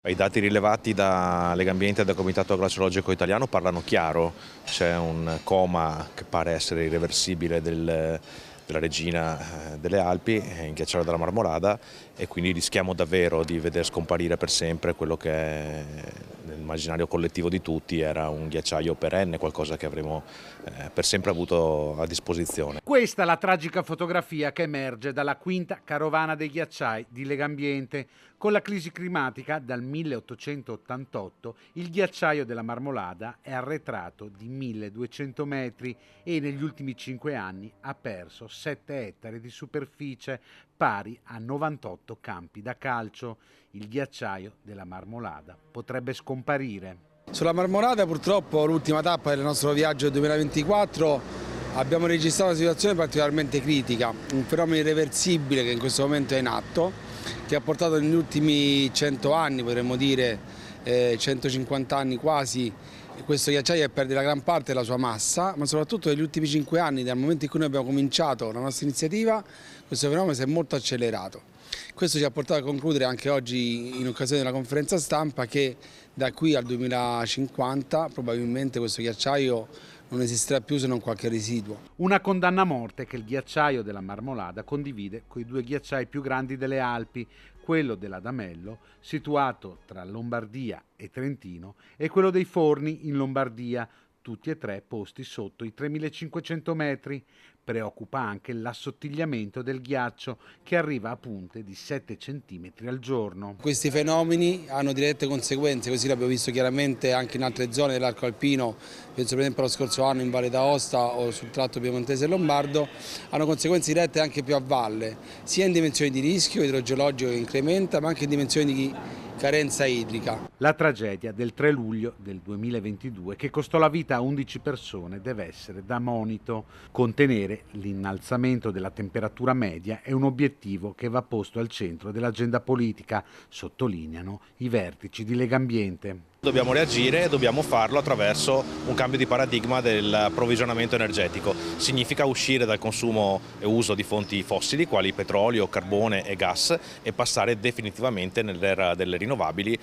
I dati rilevati da Legambiente e dal Comitato Glaciologico Italiano parlano chiaro, c'è un coma che pare essere irreversibile della regina delle Alpi, in ghiacciaio della Marmolada, e quindi rischiamo davvero di vedere scomparire per sempre quello che nell'immaginario collettivo di tutti era un ghiacciaio perenne, qualcosa che avremo per sempre avuto a disposizione. Questa è la tragica fotografia che emerge dalla quinta carovana dei ghiacciai di Legambiente. Con la crisi climatica dal 1888 il ghiacciaio della Marmolada è arretrato di 1200 metri e negli ultimi 5 anni ha perso 7 ettari di superficie, pari a 98 campi da calcio. Il ghiacciaio della Marmolada potrebbe scomparire. Sulla Marmolada purtroppo l'ultima tappa del nostro viaggio del 2024 abbiamo registrato una situazione particolarmente critica, un fenomeno irreversibile che in questo momento è in atto, che ha portato negli ultimi 100 anni, potremmo dire 150 anni quasi, questo ghiacciaio a perdere la gran parte della sua massa, ma soprattutto negli ultimi 5 anni, dal momento in cui noi abbiamo cominciato la nostra iniziativa, questo fenomeno si è molto accelerato. Questo ci ha portato a concludere anche oggi, in occasione della conferenza stampa, che da qui al 2050 probabilmente questo ghiacciaio non esisterà più se non qualche residuo. Una condanna a morte che il ghiacciaio della Marmolada condivide con i due ghiacciai più grandi delle Alpi, quello dell'Adamello, situato tra Lombardia e Trentino, e quello dei Forni in Lombardia, tutti e tre posti sotto i 3500 metri. Preoccupa anche l'assottigliamento del ghiaccio, che arriva a punte di 7 centimetri al giorno. Questi fenomeni hanno dirette conseguenze, così l'abbiamo visto chiaramente anche in altre zone dell'arco alpino, penso per esempio allo scorso anno in Valle d'Aosta o sul tratto piemontese e lombardo, hanno conseguenze dirette anche più a valle, sia in dimensioni di rischio idrogeologico che incrementa, ma anche in dimensioni di carenza idrica. La tragedia del 3 luglio del 2022, che costò la vita a 11 persone, deve essere da monito. Contenere l'innalzamento della temperatura media è un obiettivo che va posto al centro dell'agenda politica, sottolineano i vertici di Legambiente. Dobbiamo reagire e dobbiamo farlo attraverso un cambio di paradigma dell'approvvigionamento energetico. Significa uscire dal consumo e uso di fonti fossili quali petrolio, carbone e gas e passare definitivamente nell'era delle rinnovabili.